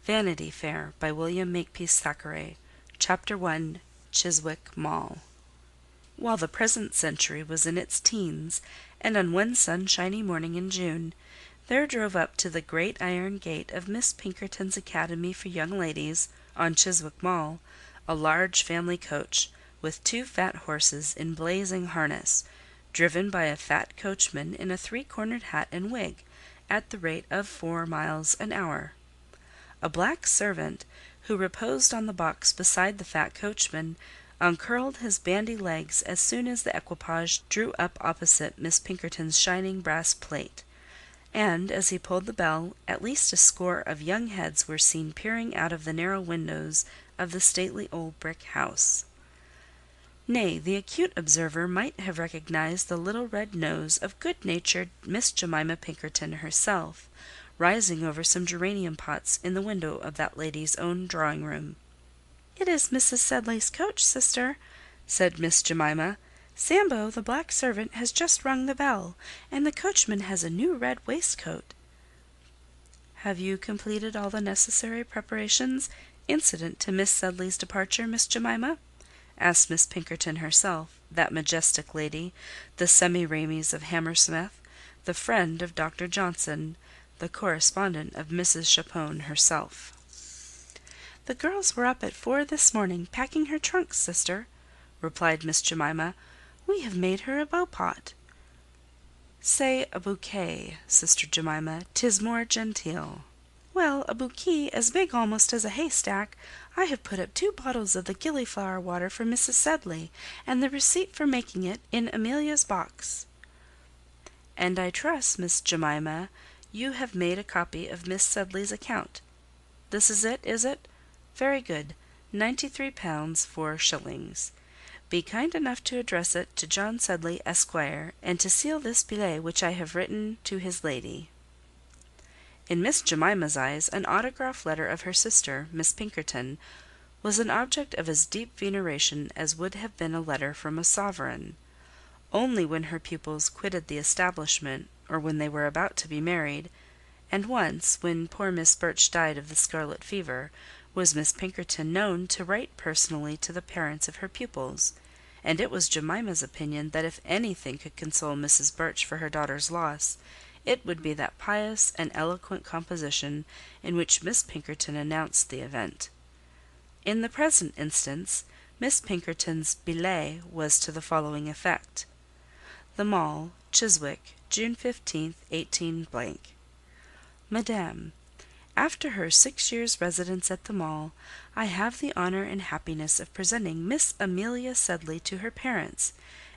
Vanity Fair by William Makepeace Thackeray. Chapter 1. Chiswick Mall. While the present century was in its teens, and on one sunshiny morning in June, there drove up to the great iron gate of Miss Pinkerton's Academy for Young Ladies, on Chiswick Mall, a large family coach, with 2 fat horses in blazing harness, driven by a fat coachman in a 3-cornered hat and wig, at the rate of 4 miles an hour. A black servant, who reposed on the box beside the fat coachman, uncurled his bandy legs as soon as the equipage drew up opposite Miss Pinkerton's shining brass plate, and as he pulled the bell, at least a score of young heads were seen peering out of the narrow windows of the stately old brick house. Nay, the acute observer might have recognized the little red nose of good-natured Miss Jemima Pinkerton herself, rising over some geranium pots in the window of that lady's own drawing-room. "It is Mrs. Sedley's coach, sister," said Miss Jemima. "Sambo, the black servant, has just rung the bell, and the coachman has a new red waistcoat." "Have you completed all the necessary preparations incident to Miss Sedley's departure, Miss Jemima?" asked Miss Pinkerton herself, that majestic lady, the Semiramis of Hammersmith, the friend of Dr. Johnson, the correspondent of Mrs. Chapone herself. "The girls were up at 4 this morning, packing her trunks, sister," replied Miss Jemima. "We have made her a beau-pot." "Say a bouquet, Sister Jemima; 'tis more genteel." "Well, a bouquet as big almost as a haystack. I have put up 2 bottles of the gillyflower water for Mrs. Sedley, and the receipt for making it in Amelia's box." "And I trust, Miss Jemima, you have made a copy of Miss Sedley's account. This is it, is it? Very good. 93 pounds 4 shillings. Be kind enough to address it to John Sedley, Esquire, and to seal this billet which I have written to his lady." In Miss Jemima's eyes, an autograph letter of her sister, Miss Pinkerton, was an object of as deep veneration as would have been a letter from a sovereign. Only when her pupils quitted the establishment, or when they were about to be married, and once, when poor Miss Birch died of the scarlet fever, was Miss Pinkerton known to write personally to the parents of her pupils, and it was Jemima's opinion that if anything could console Mrs. Birch for her daughter's loss, it would be that pious and eloquent composition in which Miss Pinkerton announced the event. In the present instance, Miss Pinkerton's billet was to the following effect: "The Mall, Chiswick, June 15th, 18 —. Madame, after her 6 years' residence at the Mall, I have the honour and happiness of presenting Miss Amelia Sedley to her parents,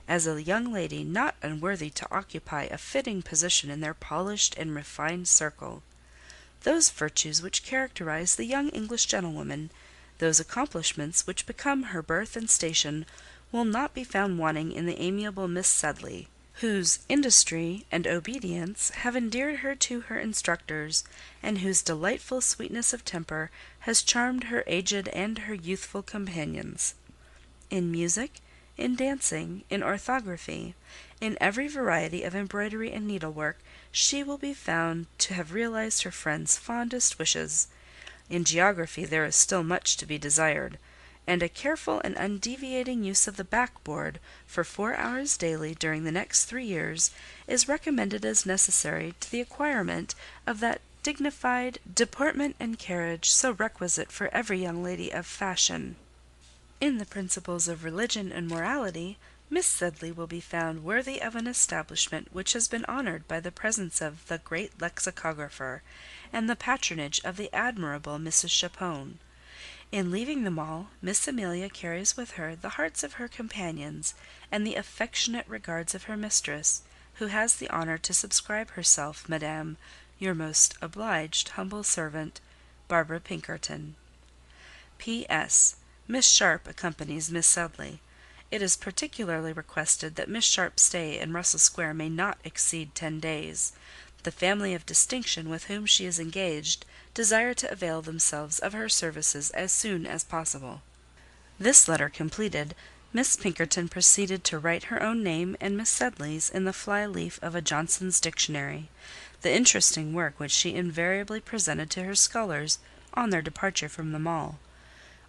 as a young lady not unworthy to occupy a fitting position in their polished and refined circle. Those virtues which characterize the young English gentlewoman, those accomplishments which become her birth and station, will not be found wanting in the amiable Miss Sedley, whose industry and obedience have endeared her to her instructors, and whose delightful sweetness of temper has charmed her aged and her youthful companions. In music, in dancing, in orthography, in every variety of embroidery and needlework, she will be found to have realized her friends' fondest wishes. In geography there is still much to be desired, and a careful and undeviating use of the backboard for 4 hours daily during the next 3 years is recommended as necessary to the acquirement of that dignified deportment and carriage so requisite for every young lady of fashion. In the principles of religion and morality, Miss Sedley will be found worthy of an establishment which has been honoured by the presence of the great lexicographer, and the patronage of the admirable Mrs. Chapone. In leaving the Mall, Miss Amelia carries with her the hearts of her companions, and the affectionate regards of her mistress, who has the honour to subscribe herself, Madame, your most obliged humble servant, Barbara Pinkerton. P.S. Miss Sharp accompanies Miss Sedley. It is particularly requested that Miss Sharp's stay in Russell Square may not exceed 10 days. The family of distinction with whom she is engaged desire to avail themselves of her services as soon as possible. This letter completed, Miss Pinkerton proceeded to write her own name and Miss Sedley's in the fly-leaf of a Johnson's dictionary, the interesting work which she invariably presented to her scholars on their departure from the Mall.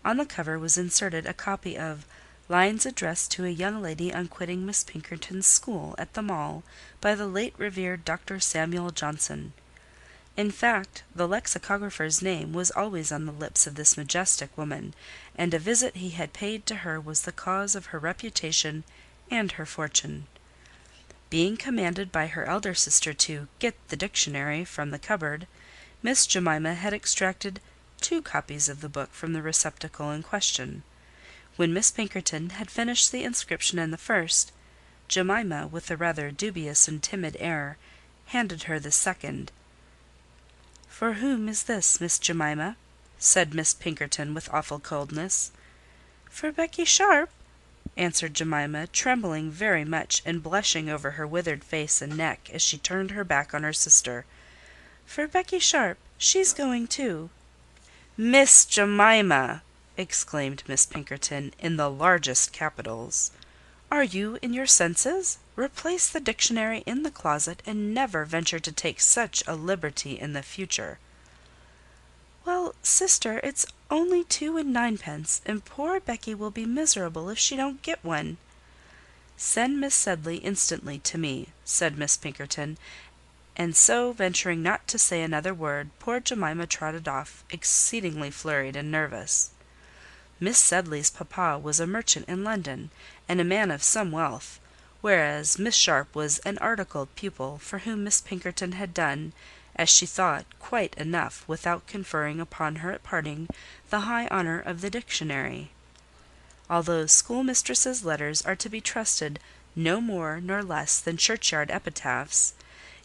On the cover was inserted a copy of Lines addressed to a young lady on quitting Miss Pinkerton's school at the Mall by the late revered Dr. Samuel Johnson. In fact, the lexicographer's name was always on the lips of this majestic woman, and a visit he had paid to her was the cause of her reputation and her fortune. Being commanded by her elder sister to "get the dictionary" from the cupboard, Miss Jemima had extracted 2 copies of the book from the receptacle in question. When Miss Pinkerton had finished the inscription in the first, Jemima, with a rather dubious and timid air, handed her the second. "For whom is this, Miss Jemima?" said Miss Pinkerton with awful coldness. "For Becky Sharp," answered Jemima, trembling very much and blushing over her withered face and neck as she turned her back on her sister. "For Becky Sharp. She's going too." "Miss Jemima!" exclaimed Miss Pinkerton, in the largest capitals. "Are you in your senses? Replace the dictionary in the closet, and never venture to take such a liberty in the future." "Well, sister, it's only 2 and 9 pence, and poor Becky will be miserable if she don't get one." "Send Miss Sedley instantly to me," said Miss Pinkerton; and so, venturing not to say another word, poor Jemima trotted off, exceedingly flurried and nervous. Miss Sedley's papa was a merchant in London, and a man of some wealth, whereas Miss Sharp was an articled pupil, for whom Miss Pinkerton had done, as she thought, quite enough, without conferring upon her at parting the high honour of the dictionary. Although schoolmistresses' letters are to be trusted no more nor less than churchyard epitaphs,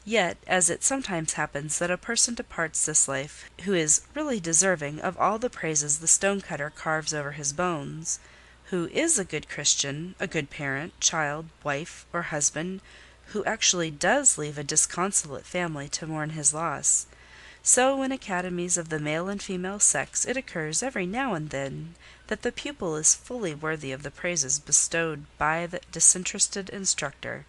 yet, as it sometimes happens that a person departs this life who is really deserving of all the praises the stone-cutter carves over his bones, who is a good Christian, a good parent, child, wife, or husband, who actually does leave a disconsolate family to mourn his loss, so in academies of the male and female sex it occurs every now and then that the pupil is fully worthy of the praises bestowed by the disinterested instructor.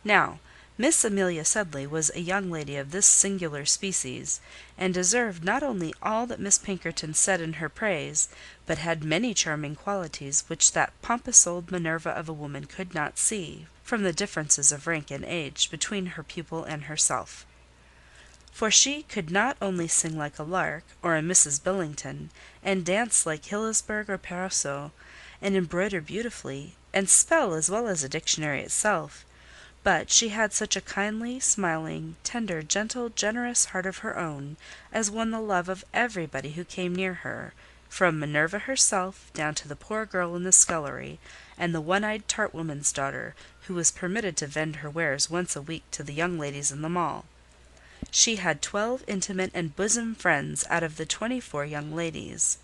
Now, Miss Amelia Sedley was a young lady of this singular species, and deserved not only all that Miss Pinkerton said in her praise, but had many charming qualities which that pompous old Minerva of a woman could not see, from the differences of rank and age between her pupil and herself. For she could not only sing like a lark, or a Mrs. Billington, and dance like Hillisberg or Parasol, and embroider beautifully, and spell as well as a dictionary itself, but she had such a kindly, smiling, tender, gentle, generous heart of her own, as won the love of everybody who came near her, from Minerva herself down to the poor girl in the scullery, and the one-eyed tart woman's daughter, who was permitted to vend her wares once a week to the young ladies in the Mall. She had 12 intimate and bosom friends out of the 24 young ladies.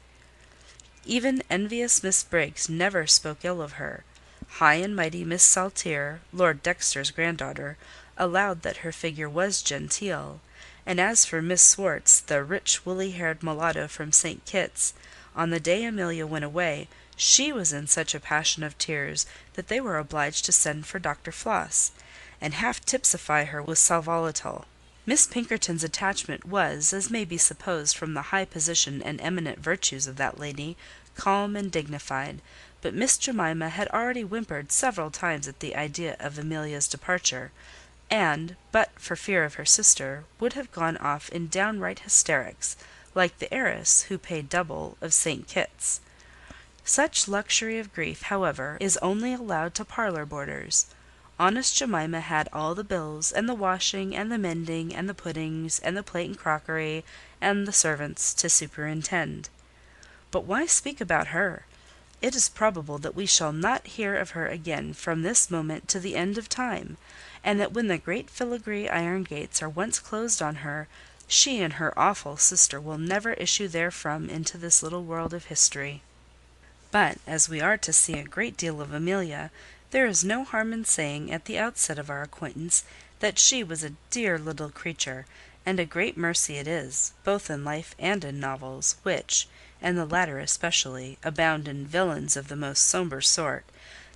Even envious Miss Briggs never spoke ill of her. High and mighty Miss Saltire, Lord Dexter's granddaughter, allowed that her figure was genteel; and as for Miss Swartz, the rich woolly-haired mulatto from St. Kitts, on the day Amelia went away, she was in such a passion of tears that they were obliged to send for Dr. Floss, and half tipsify her with sal volatile. Miss Pinkerton's attachment was, as may be supposed from the high position and eminent virtues of that lady, calm and dignified, but Miss Jemima had already whimpered several times at the idea of Amelia's departure, and, but for fear of her sister, would have gone off in downright hysterics, like the heiress who paid double of St. Kitts. Such luxury of grief, however, is only allowed to parlour boarders. Honest Jemima had all the bills, and the washing, and the mending, and the puddings, and the plate and crockery, and the servants to superintend. But why speak about her? It is probable that we shall not hear of her again from this moment to the end of time, and that when the great filigree iron gates are once closed on her, she and her awful sister will never issue therefrom into this little world of history. But as we are to see a great deal of Amelia, there is no harm in saying at the outset of our acquaintance that she was a dear little creature, and a great mercy it is, both in life and in novels, which, and the latter especially, abound in villains of the most sombre sort,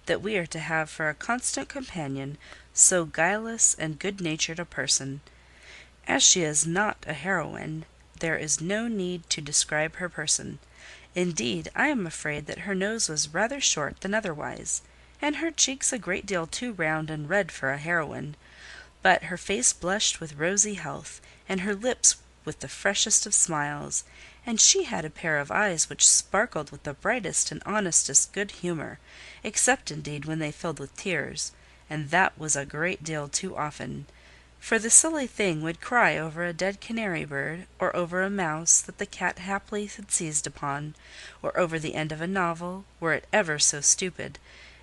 that we are to have for a constant companion so guileless and good-natured a person. As she is not a heroine, there is no need to describe her person. Indeed, I am afraid that her nose was rather short than otherwise, and her cheeks a great deal too round and red for a heroine; but her face blushed with rosy health, and her lips with the freshest of smiles, and she had a pair of eyes which sparkled with the brightest and honestest good humour, except indeed when they filled with tears, and that was a great deal too often; for the silly thing would cry over a dead canary bird, or over a mouse that the cat haply had seized upon, or over the end of a novel, were it ever so stupid;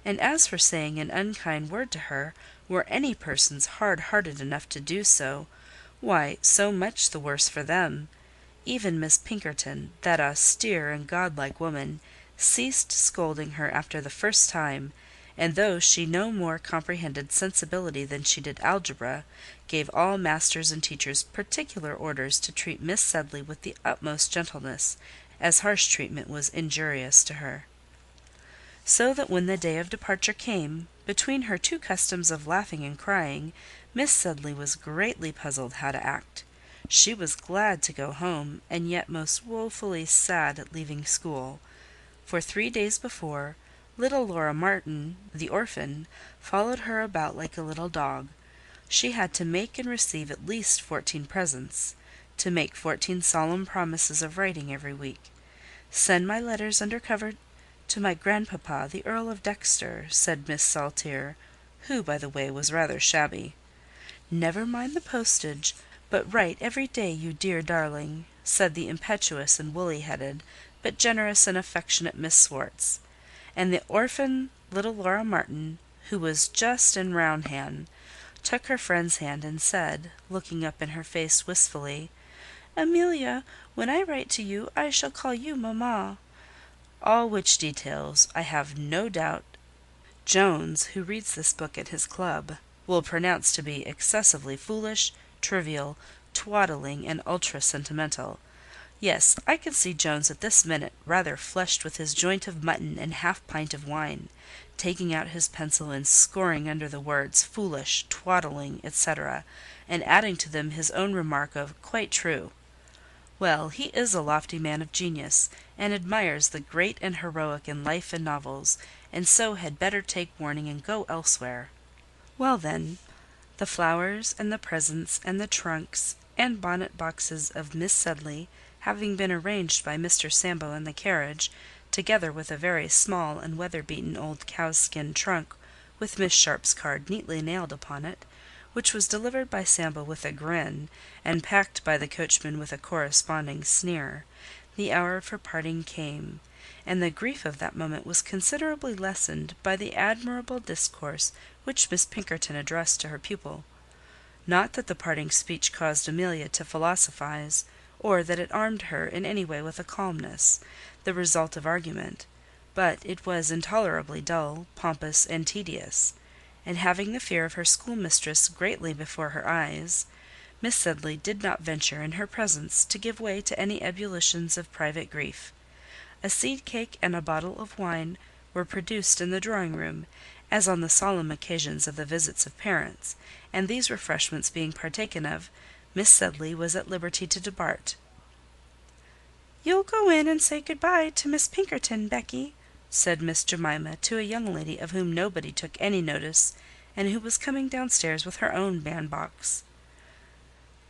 and as for saying an unkind word to her, were any persons hard-hearted enough to do so, why, so much the worse for them. Even Miss Pinkerton, that austere and godlike woman, ceased scolding her after the first time, and though she no more comprehended sensibility than she did algebra, gave all masters and teachers particular orders to treat Miss Sedley with the utmost gentleness, as harsh treatment was injurious to her. So that when the day of departure came, between her two customs of laughing and crying, Miss Sedley was greatly puzzled how to act. She was glad to go home, and yet most woefully sad at leaving school. For 3 days before, little Laura Martin, the orphan, followed her about like a little dog. She had to make and receive at least 14 presents, to make 14 solemn promises of writing every week. "Send my letters under cover to my grandpapa, the Earl of Dexter," said Miss Saltire, who, by the way, was rather shabby. "Never mind the postage, but write every day, you dear darling," said the impetuous and woolly-headed, but generous and affectionate Miss Swartz. And the orphan little Laura Martin, who was just and round-hand, took her friend's hand and said, looking up in her face wistfully, "Amelia, when I write to you, I shall call you mamma." All which details, I have no doubt, Jones, who reads this book at his club, will pronounce to be excessively foolish, trivial, twaddling, and ultra-sentimental. Yes, I can see Jones at this minute, rather flushed with his joint of mutton and half-pint of wine, taking out his pencil and scoring under the words foolish, twaddling, etc., and adding to them his own remark of "quite true." Well, he is a lofty man of genius, and admires the great and heroic in life and novels, and so had better take warning and go elsewhere. Well then, the flowers, and the presents, and the trunks, and bonnet boxes of Miss Sedley having been arranged by Mr. Sambo in the carriage, together with a very small and weather-beaten old cowskin trunk with Miss Sharp's card neatly nailed upon it, which was delivered by Sambo with a grin, and packed by the coachman with a corresponding sneer, the hour for parting came, and the grief of that moment was considerably lessened by the admirable discourse which Miss Pinkerton addressed to her pupil. Not that the parting speech caused Amelia to philosophize, or that it armed her in any way with a calmness, the result of argument, but it was intolerably dull, pompous, and tedious; and having the fear of her schoolmistress greatly before her eyes, Miss Sedley did not venture in her presence to give way to any ebullitions of private grief. A seed cake and a bottle of wine were produced in the drawing-room, as on the solemn occasions of the visits of parents, and these refreshments being partaken of, Miss Sedley was at liberty to depart. "You'll go in and say good-bye to Miss Pinkerton, Becky," said Miss Jemima to a young lady of whom nobody took any notice, and who was coming downstairs with her own bandbox.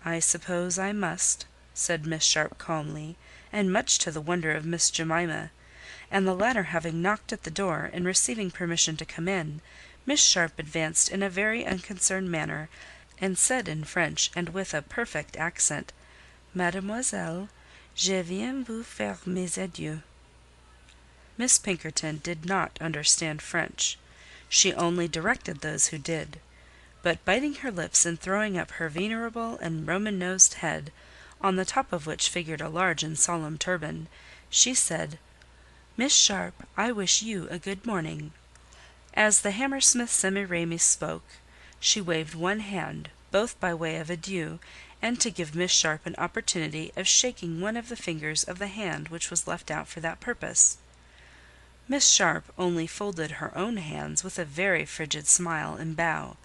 "I suppose I must," said Miss Sharp calmly, and much to the wonder of Miss Jemima; and the latter having knocked at the door, and receiving permission to come in, Miss Sharp advanced in a very unconcerned manner, and said in French, and with a perfect accent, "Mademoiselle, je viens vous faire mes adieux." Miss Pinkerton did not understand French. She only directed those who did. But biting her lips and throwing up her venerable and Roman-nosed head, on the top of which figured a large and solemn turban, she said, "Miss Sharp, I wish you a good morning." As the Hammersmith Semiramis spoke, she waved one hand, both by way of adieu, and to give Miss Sharp an opportunity of shaking one of the fingers of the hand which was left out for that purpose. Miss Sharp only folded her own hands with a very frigid smile and bow,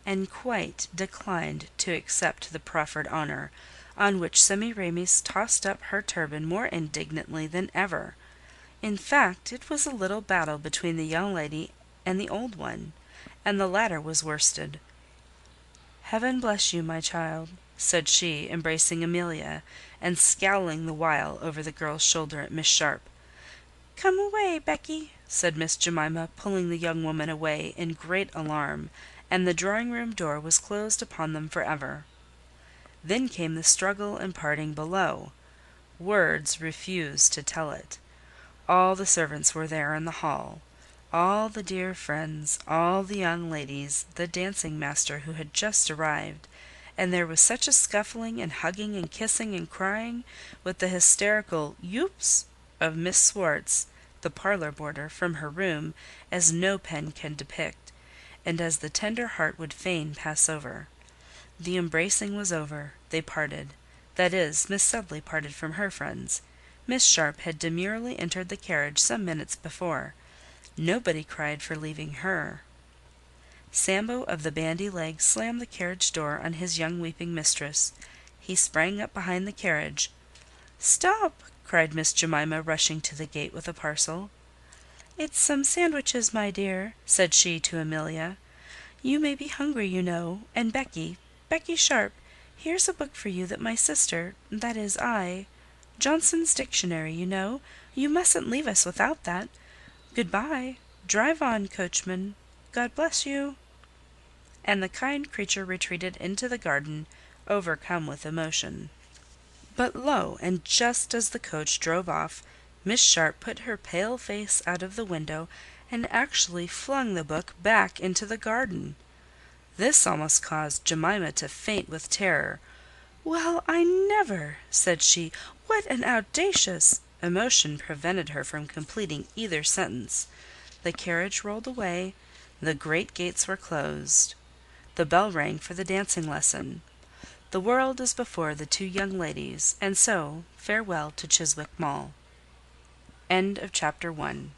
and quite declined to accept the proffered honour on which Semiramis tossed up her turban more indignantly than ever. In fact, it was a little battle between the young lady and the old one, and the latter was worsted. "Heaven bless you, my child," said she, embracing Amelia, and scowling the while over the girl's shoulder at Miss Sharp. "Come away, Becky," said Miss Jemima, pulling the young woman away in great alarm, and the drawing-room door was closed upon them for ever. Then came the struggle and parting below. Words refuse to tell it. All the servants were there in the hall, all the dear friends, all the young ladies, the dancing-master who had just arrived, and there was such a scuffling and hugging and kissing and crying, with the hysterical "Youps!" of Miss Swartz, the parlour boarder, from her room, as no pen can depict, and as the tender heart would fain pass over. The embracing was over. They parted. That is, Miss Sedley parted from her friends. Miss Sharp had demurely entered the carriage some minutes before. Nobody cried for leaving her. Sambo of the bandy legs slammed the carriage door on his young weeping mistress. He sprang up behind the carriage. "Stop!" cried Miss Jemima, rushing to the gate with a parcel. "It's some sandwiches, my dear," said she to Amelia. "You may be hungry, you know. And Becky Sharp, here's a book for you that my sister, that is Johnson's Dictionary, you know. You mustn't leave us without that. Good-bye. Drive on, coachman. God bless you." And the kind creature retreated into the garden, overcome with emotion. But lo! and just as the coach drove off, Miss Sharp put her pale face out of the window and actually flung the book back into the garden. This almost caused Jemima to faint with terror. "Well, I never!" said she. "What an audacious—" Emotion prevented her from completing either sentence. The carriage rolled away. The great gates were closed. The bell rang for the dancing lesson. The world is before the two young ladies, and so farewell to Chiswick Mall. End of Chapter 1.